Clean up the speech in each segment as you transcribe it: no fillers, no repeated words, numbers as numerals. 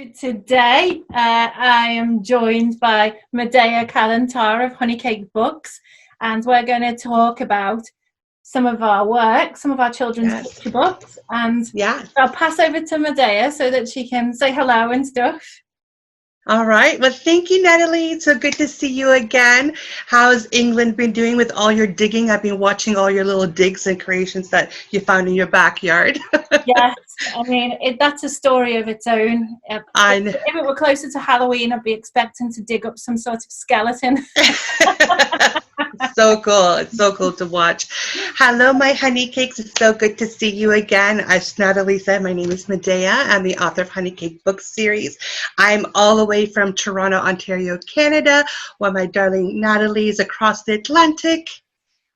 So today I am joined by Medea Kalantar of Honeycake books, and we're going to talk about some of our work, some of our children's picture books, and I'll pass over to Medea so that she can say hello and stuff. All right. Well, thank you, Natalie. It's so good to see you again. How's England been doing with all your digging? I've been watching all your little digs and creations that you found in your backyard. Yes, I mean, that's a story of its own. If it were closer to Halloween, I'd be expecting to dig up some sort of skeleton. So cool. It's so cool to watch. Hello, my honeycakes. It's so good to see you again. As Natalie said, my name is Medea. I'm the author of Honeycake book series. I'm all the way from Toronto, Ontario, Canada, while my darling Natalie is across the Atlantic.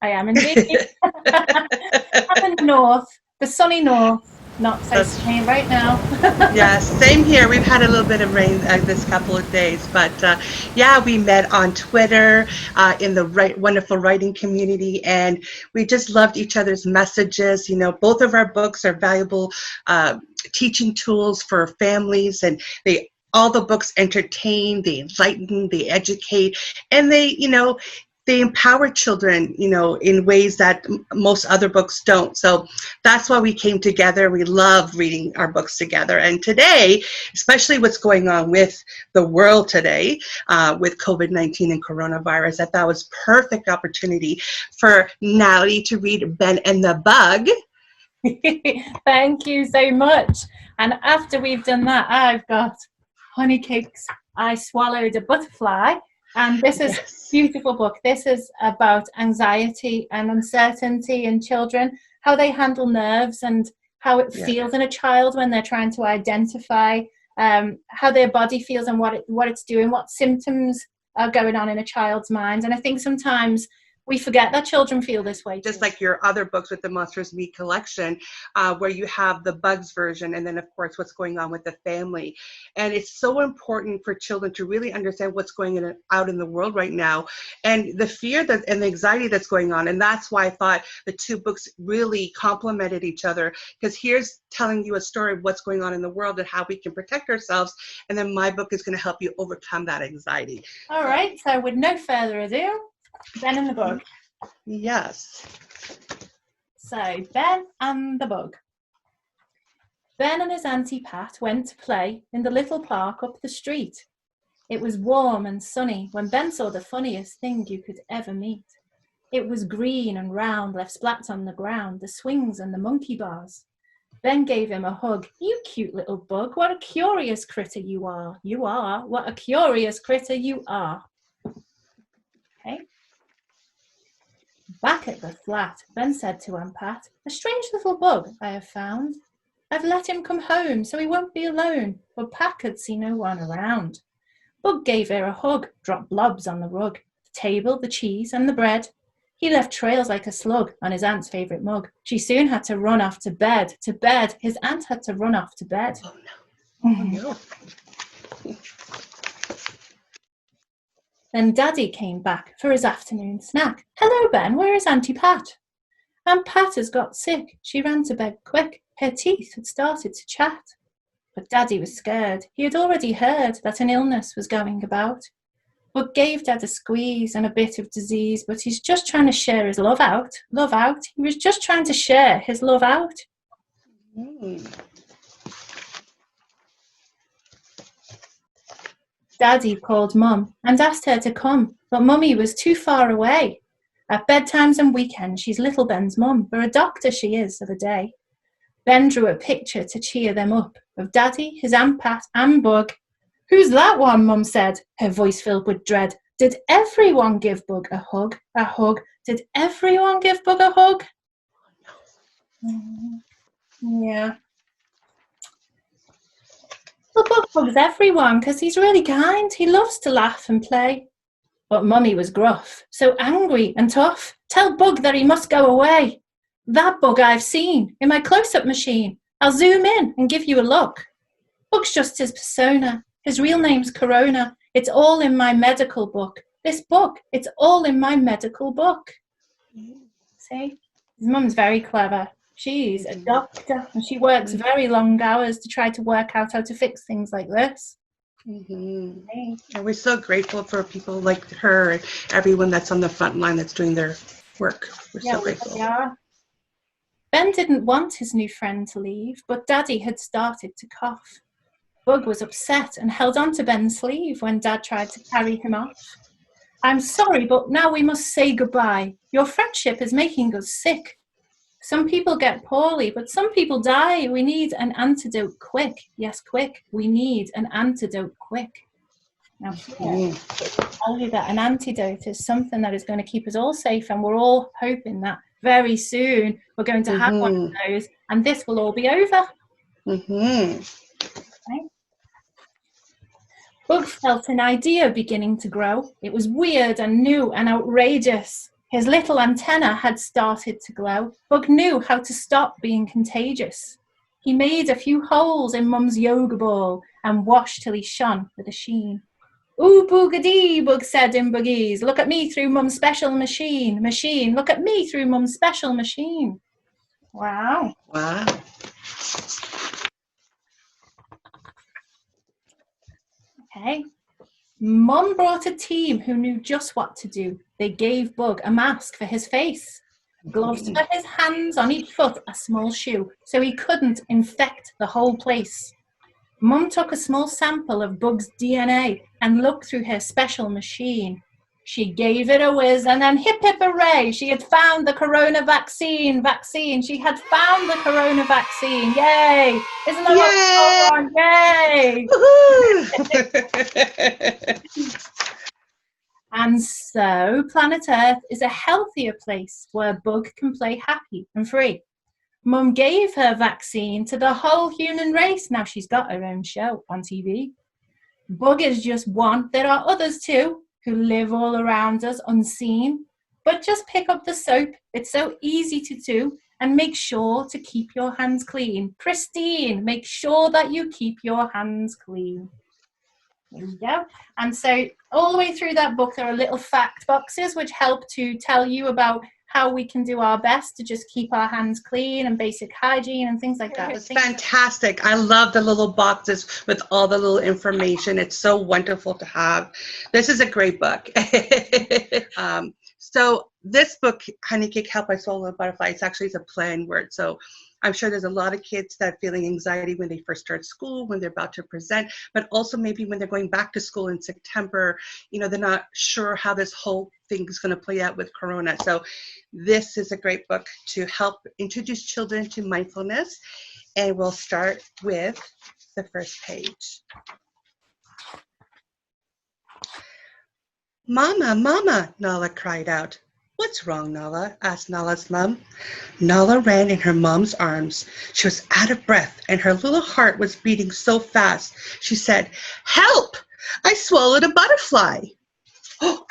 I am indeed. I'm in the north, the sunny north. Not so sunny right now. Yes, same here. We've had a little bit of rain this couple of days, but yeah, we met on Twitter in the wonderful writing community, and we just loved each other's messages. You know, both of our books are valuable teaching tools for families, and all the books entertain, they enlighten, they educate, and they empower children, in ways that most other books don't. So that's why we came together. We love reading our books together. And today, especially what's going on with the world today, with COVID-19 and coronavirus, I thought was perfect opportunity for Natalie to read Ben and the Bug. Thank you so much. And after we've done that, I've got Honeycake's I Swallowed a Butterfly. And this is a beautiful book. This is about anxiety and uncertainty in children, how they handle nerves and how it feels in a child when they're trying to identify how their body feels and what it's doing, what symptoms are going on in a child's mind. And I think sometimes we forget that children feel this way too. Just like your other books with the Monsters Meet collection, where you have the bugs version, and then of course what's going on with the family. And it's so important for children to really understand what's going on out in the world right now, and the fear and the anxiety that's going on. And that's why I thought the two books really complemented each other, because here's telling you a story of what's going on in the world and how we can protect ourselves, and then my book is going to help you overcome that anxiety. All right, so with no further ado, Ben and the Bug. Yes. So, Ben and the Bug. Ben and his Auntie Pat went to play in the little park up the street. It was warm and sunny when Ben saw the funniest thing you could ever meet. It was green and round, left splat on the ground, the swings and the monkey bars. Ben gave him a hug. You cute little bug, what a curious critter you are. You are, what a curious critter you are. Okay. Back at the flat, Ben said to Aunt Pat, a strange little bug I have found. I've let him come home so he won't be alone, but Pat could see no one around. Bug gave her a hug, dropped blobs on the rug, the table, the cheese and the bread. He left trails like a slug on his aunt's favourite mug. She soon had to run off to bed. To bed, his aunt had to run off to bed. Oh no. Oh no. Then Daddy came back for his afternoon snack. Hello, Ben, where is Auntie Pat? Aunt Pat has got sick. She ran to bed quick. Her teeth had started to chat. But Daddy was scared. He had already heard that an illness was going about. But gave Dad a squeeze and a bit of disease, but he's just trying to share his love out. Love out. He was just trying to share his love out. Daddy called Mum and asked her to come, but Mummy was too far away. At bedtimes and weekends, she's little Ben's mum, but a doctor she is of a day. Ben drew a picture to cheer them up of Daddy, his Aunt Pat and Bug. Who's that one? Mum said, her voice filled with dread. Did everyone give Bug a hug? A hug? Did everyone give Bug a hug? Yeah. Well, Bug hugs everyone because he's really kind. He loves to laugh and play. But Mummy was gruff, so angry and tough. Tell Bug that he must go away. That Bug I've seen in my close-up machine. I'll zoom in and give you a look. Bug's just his persona. His real name's Corona. It's all in my medical book. This book, it's all in my medical book. See? His mum's very clever. She's a doctor, and she works very long hours to try to work out how to fix things like this. And we're so grateful for people like her and everyone that's on the front line that's doing their work. We're so grateful. We are. Ben didn't want his new friend to leave, but Daddy had started to cough. Bug was upset and held on to Ben's sleeve when Dad tried to carry him off. I'm sorry, but now we must say goodbye. Your friendship is making us sick. Some people get poorly, but some people die. We need an antidote quick. Yes, quick. We need an antidote quick. Now, here, I'll tell you that an antidote is something that is going to keep us all safe, and we're all hoping that very soon we're going to have one of those, and this will all be over. Okay. Bug felt an idea beginning to grow. It was weird and new and outrageous. His little antenna had started to glow. Bug knew how to stop being contagious. He made a few holes in Mum's yoga ball and washed till he shone with a sheen. Ooh, boogadee, Bug said in Buggies. Look at me through Mum's special machine. Machine, look at me through Mum's special machine. Wow. Wow. Okay. Mum brought a team who knew just what to do. They gave Bug a mask for his face, gloves for his hands, on each foot a small shoe, so he couldn't infect the whole place. Mum took a small sample of Bug's DNA and looked through her special machine. She gave it a whiz and then hip hip hooray, she had found the corona vaccine. She had found the corona vaccine. Yay! Isn't that what we're Yay! And so planet Earth is a healthier place where Bug can play happy and free. Mum gave her vaccine to the whole human race. Now she's got her own show on TV. Bug is just one. There are others too who live all around us unseen. But just pick up the soap. It's so easy to do. And make sure to keep your hands clean. Pristine. Make sure that you keep your hands clean. There we go. And so all the way through that book, there are little fact boxes which help to tell you about how we can do our best to just keep our hands clean and basic hygiene and things like that. It's fantastic. I love the little boxes with all the little information. It's so wonderful to have. This is a great book. So this book, Honeycake, Help I Swallow a Butterfly, it's a play on words. So I'm sure there's a lot of kids that are feeling anxiety when they first start school, when they're about to present, but also maybe when they're going back to school in September, they're not sure how this whole thing is going to play out with Corona. So this is a great book to help introduce children to mindfulness. And we'll start with the first page. Mama, Mama, Nala cried out. What's wrong, Nala? Asked Nala's mom. Nala ran in her mom's arms. She was out of breath, and her little heart was beating so fast. She said, Help! I swallowed a butterfly. Oh,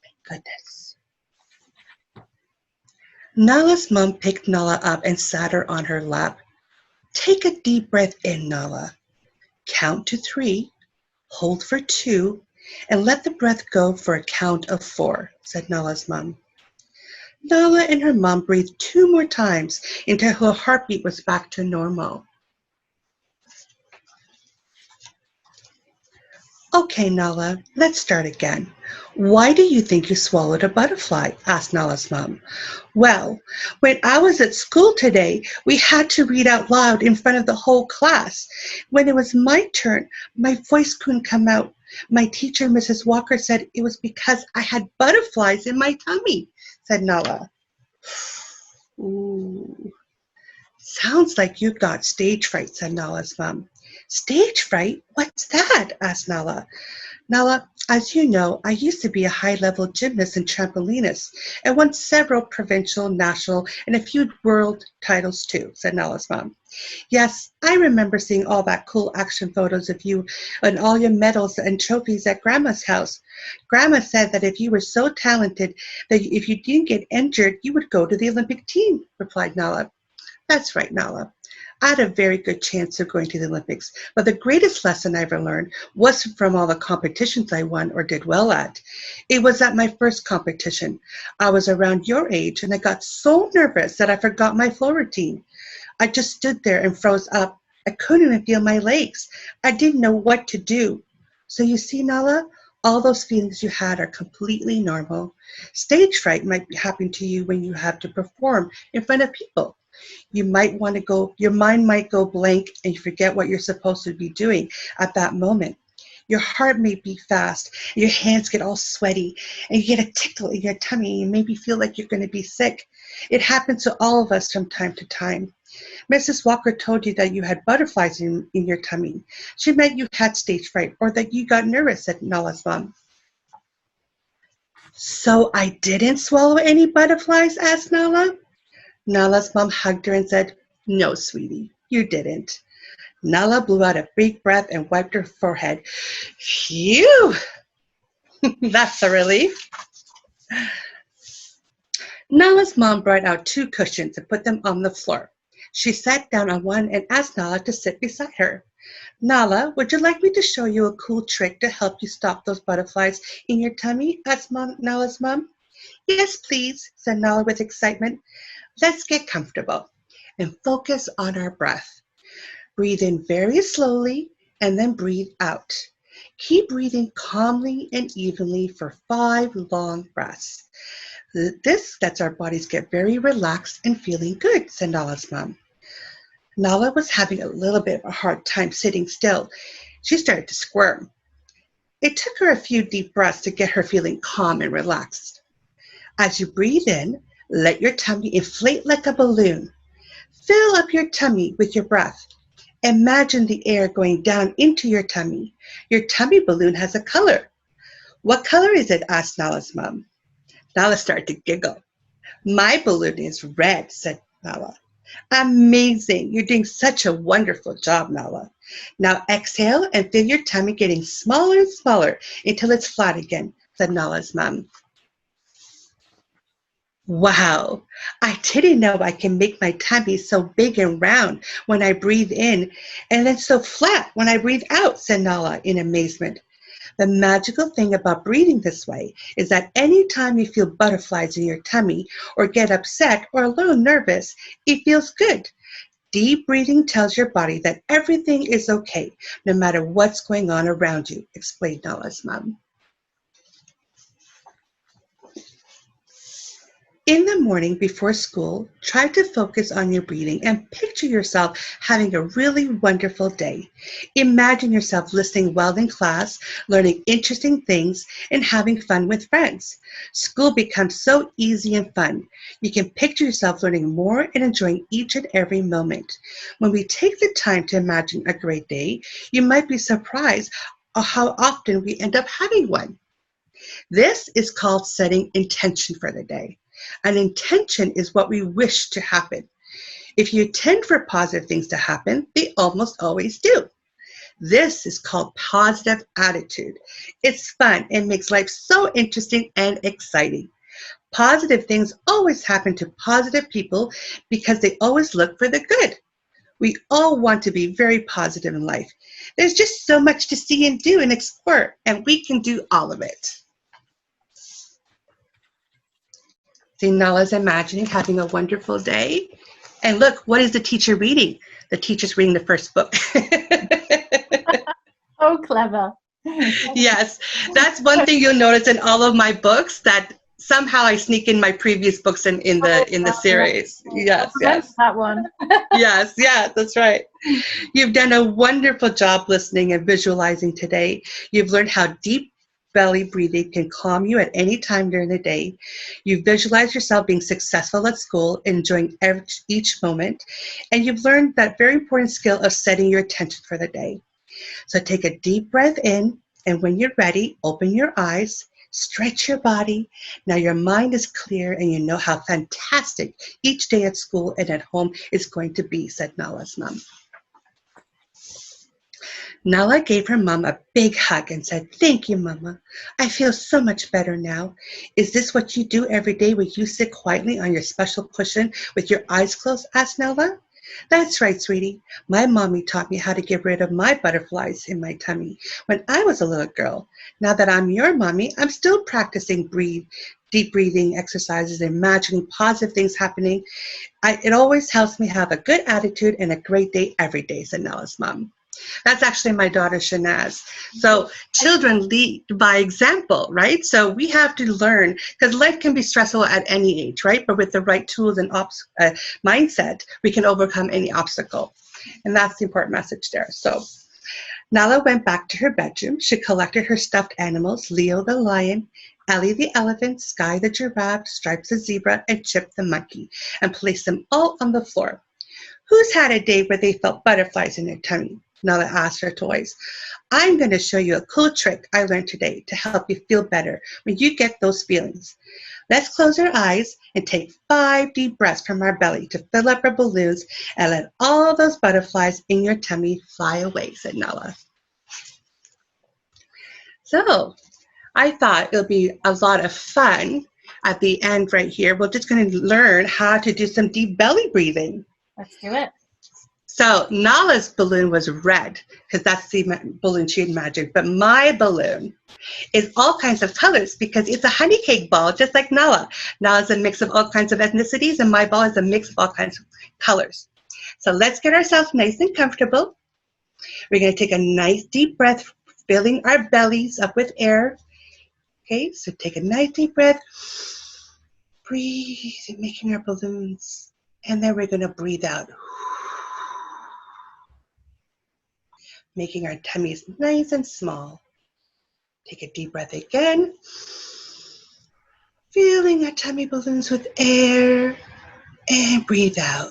my goodness. Nala's mom picked Nala up and sat her on her lap. Take a deep breath in, Nala. Count to 3, hold for 2, and let the breath go for a count of 4, said Nala's mom. Nala and her mom breathed 2 more times until her heartbeat was back to normal. Okay, Nala, let's start again. Why do you think you swallowed a butterfly? Asked Nala's mom. Well, when I was at school today, we had to read out loud in front of the whole class. When it was my turn, my voice couldn't come out. My teacher, Mrs. Walker, said it was because I had butterflies in my tummy, said Nala. Ooh. Sounds like you've got stage fright, said Nala's mom. Stage fright? What's that? Asked Nala. Nala, as you know, I used to be a high-level gymnast and trampolinist and won several provincial, national, and a few world titles too, said Nala's mom. Yes, I remember seeing all that cool action photos of you and all your medals and trophies at Grandma's house. Grandma said that if you were so talented that if you didn't get injured, you would go to the Olympic team, replied Nala. That's right, Nala. I had a very good chance of going to the Olympics, but the greatest lesson I ever learned wasn't from all the competitions I won or did well at. It was at my first competition. I was around your age, and I got so nervous that I forgot my floor routine. I just stood there and froze up. I couldn't even feel my legs. I didn't know what to do. So you see, Nala, all those feelings you had are completely normal. Stage fright might happen to you when you have to perform in front of people. Your mind might go blank and you forget what you're supposed to be doing at that moment. Your heart may beat fast, and your hands get all sweaty, and you get a tickle in your tummy, and you maybe feel like you're going to be sick. It happens to all of us from time to time. Mrs. Walker told you that you had butterflies in your tummy. She meant you had stage fright or that you got nervous, said Nala's mom. So I didn't swallow any butterflies, asked Nala. Nala's mom hugged her and said, No, sweetie, you didn't. Nala blew out a big breath and wiped her forehead. Phew! That's a relief. Nala's mom brought out 2 cushions and put them on the floor. She sat down on one and asked Nala to sit beside her. Nala, would you like me to show you a cool trick to help you stop those butterflies in your tummy? Asked Nala's mom. Yes, please, said Nala with excitement. Let's get comfortable and focus on our breath. Breathe in very slowly and then breathe out. Keep breathing calmly and evenly for 5 long breaths. This lets our bodies get very relaxed and feeling good, said Nala's mom. Nala was having a little bit of a hard time sitting still. She started to squirm. It took her a few deep breaths to get her feeling calm and relaxed. As you breathe in, let your tummy inflate like a balloon. Fill up your tummy with your breath. Imagine the air going down into your tummy. Your tummy balloon has a color. What color is it? Asked Nala's mom. Nala started to giggle. My balloon is red, said Nala. Amazing. You're doing such a wonderful job, Nala. Now exhale and feel your tummy getting smaller and smaller until it's flat again, said Nala's mom. Wow, I didn't know I can make my tummy so big and round when I breathe in and then so flat when I breathe out, said Nala in amazement. The magical thing about breathing this way is that anytime you feel butterflies in your tummy or get upset or a little nervous, it feels good. Deep breathing tells your body that everything is okay, no matter what's going on around you, explained Nala's mom. In the morning before school, try to focus on your breathing and picture yourself having a really wonderful day. Imagine yourself listening well in class, learning interesting things, and having fun with friends. School becomes so easy and fun. You can picture yourself learning more and enjoying each and every moment. When we take the time to imagine a great day, you might be surprised at how often we end up having one. This is called setting intention for the day. An intention is what we wish to happen. If you intend for positive things to happen, they almost always do. This is called positive attitude. It's fun and makes life so interesting and exciting. Positive things always happen to positive people because they always look for the good. We all want to be very positive in life. There's just so much to see and do and explore, and we can do all of it. See, Nala's imagining having a wonderful day. And look, what is the teacher reading? The teacher's reading the first book. Oh, clever. Yes, that's one thing you'll notice in all of my books, that somehow I sneak in my previous books in the series. Yes, yes. That one. Yes, yeah, that's right. You've done a wonderful job listening and visualizing today. You've learned how deep belly breathing can calm you at any time during the day. You visualize yourself being successful at school, enjoying each moment, and you've learned that very important skill of setting your intention for the day. So take a deep breath in, and when you're ready, open your eyes, stretch your body. Now your mind is clear and you know how fantastic each day at school and at home is going to be, said Nala's mom. Nala gave her mom a big hug and said, Thank you, Mama. I feel so much better now. Is this what you do every day when you sit quietly on your special cushion with your eyes closed? Asked Nala. That's right, sweetie. My mommy taught me how to get rid of my butterflies in my tummy when I was a little girl. Now that I'm your mommy, I'm still practicing deep breathing exercises and imagining positive things happening. It always helps me have a good attitude and a great day every day, said Nella's mom. That's actually my daughter, Shanaz. So children lead by example, right? So we have to learn, because life can be stressful at any age, right? But with the right tools and mindset, we can overcome any obstacle. And that's the important message there. So Nala went back to her bedroom. She collected her stuffed animals, Leo the lion, Ellie the elephant, Sky the giraffe, Stripes the zebra, and Chip the monkey, and placed them all on the floor. Who's had a day where they felt butterflies in their tummy? Nala asked her toys. I'm going to show you a cool trick I learned today to help you feel better when you get those feelings. Let's close our eyes and take 5 deep breaths from our belly to fill up our balloons and let all those butterflies in your tummy fly away, said Nala. So I thought it'll be a lot of fun at the end right here. We're just going to learn how to do some deep belly breathing. Let's do it. So Nala's balloon was red because that's the balloon she imagined. But my balloon is all kinds of colors because it's a honey cake ball, just like Nala. Nala's a mix of all kinds of ethnicities, and my ball is a mix of all kinds of colors. So let's get ourselves nice and comfortable. We're going to take a nice deep breath, filling our bellies up with air. Okay, so take a nice deep breath. Breathe, and making our balloons. And then we're going to breathe out. Making our tummies nice and small. Take a deep breath again. Filling our tummy balloons with air. And breathe out.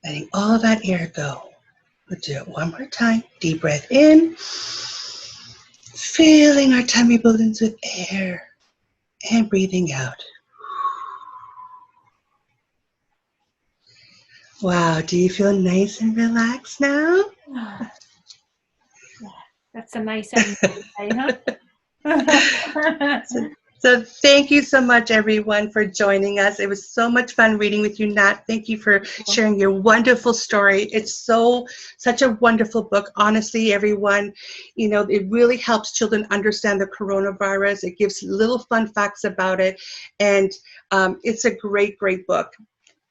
Letting all that air go. We'll do it one more time. Deep breath in. Filling our tummy balloons with air. And breathing out. Wow, do you feel nice and relaxed now? Yeah, that's a nice end to the day, huh? So thank you so much, everyone, for joining us. It was so much fun reading with you, Nat. Thank you for sharing your wonderful story. It's such a wonderful book. Honestly, everyone, it really helps children understand the coronavirus. It gives little fun facts about it. And it's a great, great book.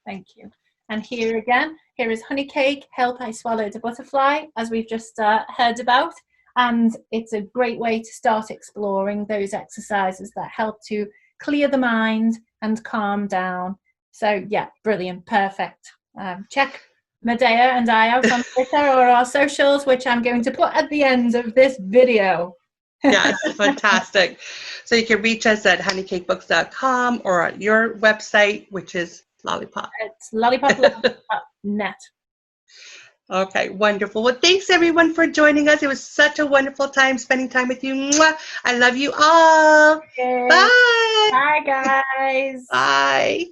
Thank you. And here is Honeycake, Help I Swallowed a Butterfly, as we've just heard about. And it's a great way to start exploring those exercises that help to clear the mind and calm down. So yeah, brilliant, perfect. Check Medea and I out on Twitter or our socials, which I'm going to put at the end of this video. Yes, fantastic. So you can reach us at honeycakebooks.com or at your website, which is Lollipop. It's lollipop.net. Okay, wonderful. Well, thanks everyone for joining us. It was such a wonderful time spending time with you. Mwah! I love you all. Okay. Bye. Bye, guys. Bye.